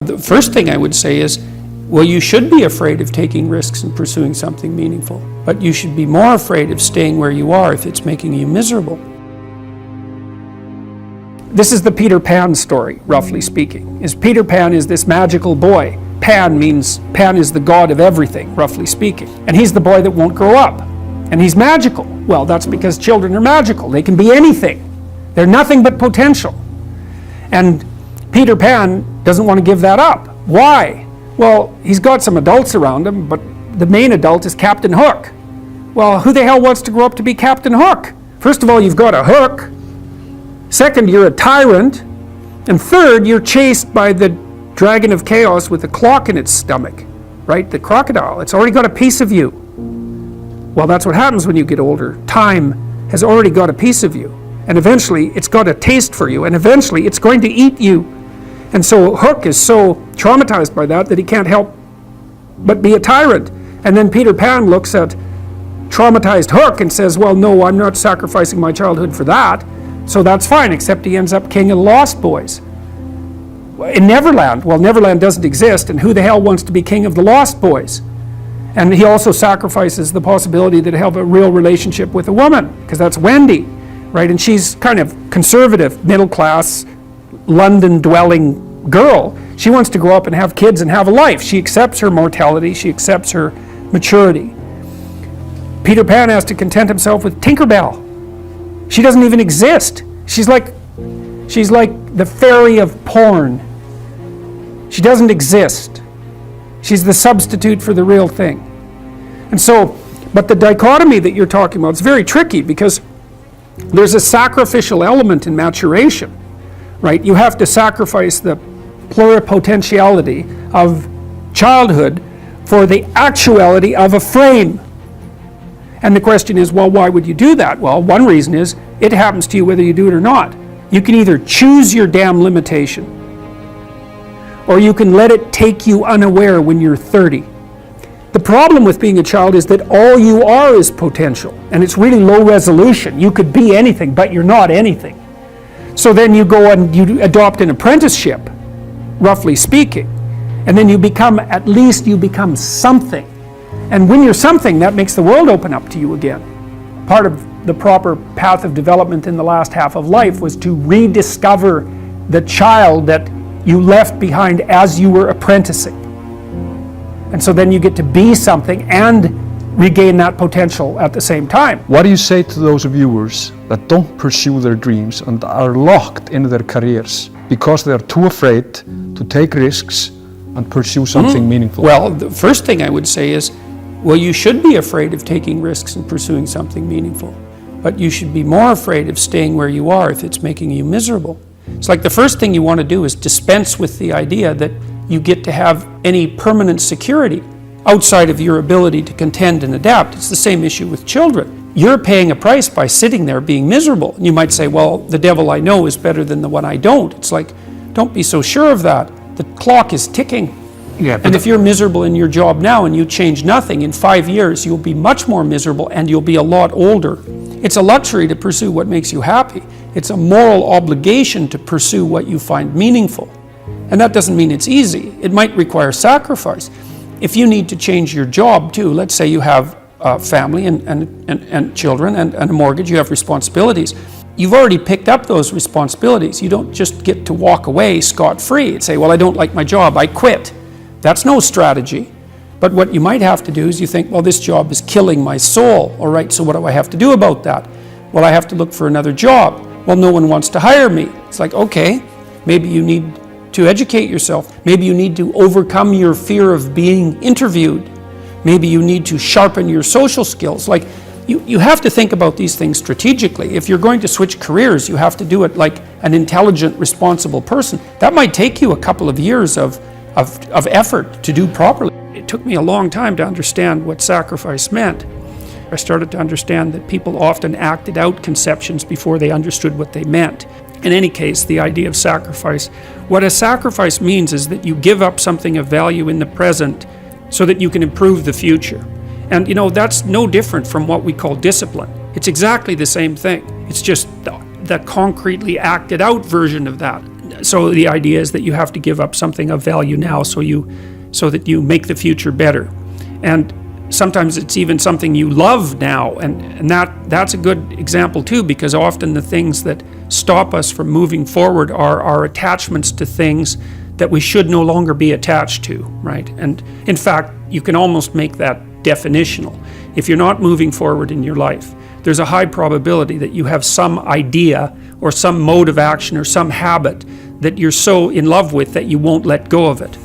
The first thing I would say is, well, you should be afraid of taking risks and pursuing something meaningful, but you should be more afraid of staying where you are if it's making you miserable. This is the Peter Pan story, roughly speaking. Peter Pan is this magical boy. Pan is the god of everything, roughly speaking. And he's the boy that won't grow up. And he's magical. Well, that's because children are magical. They can be anything. They're nothing but potential. And Peter Pan doesn't want to give that up. Why? Well, he's got some adults around him, but the main adult is Captain Hook. Well, who the hell wants to grow up to be Captain Hook? First of all, you've got a hook. Second, you're a tyrant. And third, you're chased by the dragon of chaos with a clock in its stomach, right? The crocodile. It's already got a piece of you. Well, that's what happens when you get older. Time has already got a piece of you. And eventually, it's got a taste for you. And eventually, it's going to eat you. And so Hook is so traumatized by that he can't help but be a tyrant. And then Peter Pan looks at traumatized Hook and says, well, no, I'm not sacrificing my childhood for that. So that's fine, except he ends up king of the Lost Boys. In Neverland, well, Neverland doesn't exist, and who the hell wants to be king of the Lost Boys? And he also sacrifices the possibility that he'll have a real relationship with a woman, because that's Wendy, right? And she's kind of conservative, middle class, London-dwelling girl. She wants to grow up and have kids and have a life. She accepts her mortality. She accepts her maturity. Peter Pan has to content himself with Tinkerbell. She doesn't even exist. She's like the fairy of porn. She doesn't exist. She's the substitute for the real thing. And so, but the dichotomy that you're talking about is very tricky, because there's a sacrificial element in maturation. Right? You have to sacrifice the pluripotentiality of childhood for the actuality of a frame. And the question is, well, why would you do that? Well, one reason is it happens to you whether you do it or not. You can either choose your damn limitation, or you can let it take you unaware when you're 30. The problem with being a child is that all you are is potential, and it's really low resolution. You could be anything, but you're not anything. So then you go and you adopt an apprenticeship, roughly speaking, and then you become something. And when you're something, that makes the world open up to you again. Part of the proper path of development in the last half of life was to rediscover the child that you left behind as you were apprenticing. And so then you get to be something and regain that potential at the same time. What do you say to those viewers that don't pursue their dreams and are locked in their careers because they are too afraid to take risks and pursue something meaningful? Well, the first thing I would say is, well, you should be afraid of taking risks and pursuing something meaningful, but you should be more afraid of staying where you are if it's making you miserable. It's like the first thing you want to do is dispense with the idea that you get to have any permanent security outside of your ability to contend and adapt. It's the same issue with children. You're paying a price by sitting there being miserable. And you might say, well, the devil I know is better than the one I don't. It's like, don't be so sure of that. The clock is ticking. Yeah, and if you're miserable in your job now and you change nothing, in 5 years you'll be much more miserable and you'll be a lot older. It's a luxury to pursue what makes you happy. It's a moral obligation to pursue what you find meaningful. And that doesn't mean it's easy. It might require sacrifice. If you need to change your job too, let's say you have a family and children and a mortgage, you have responsibilities. You've already picked up those responsibilities. You don't just get to walk away scot-free and say, well, I don't like my job, I quit. That's no strategy. But what you might have to do is you think, well, this job is killing my soul. All right, so what do I have to do about that? Well, I have to look for another job. Well, no one wants to hire me. It's like, okay, maybe you need to educate yourself. Maybe you need to overcome your fear of being interviewed. Maybe you need to sharpen your social skills. Like, you have to think about these things strategically. If you're going to switch careers, you have to do it like an intelligent, responsible person. That might take you a couple of years of effort to do properly. It took me a long time to understand what sacrifice meant. I started to understand that people often acted out conceptions before they understood what they meant. In any case, the idea of sacrifice, what a sacrifice means is that you give up something of value in the present so that you can improve the future. And you know, that's no different from what we call discipline. It's exactly the same thing. It's just the concretely acted out version of that. So the idea is that you have to give up something of value now so that you make the future better. And sometimes it's even something you love now, and that's a good example too, because often the things that stop us from moving forward are our attachments to things that we should no longer be attached to, right? And in fact, you can almost make that definitional. If you're not moving forward in your life, there's a high probability that you have some idea or some mode of action or some habit that you're so in love with that you won't let go of it.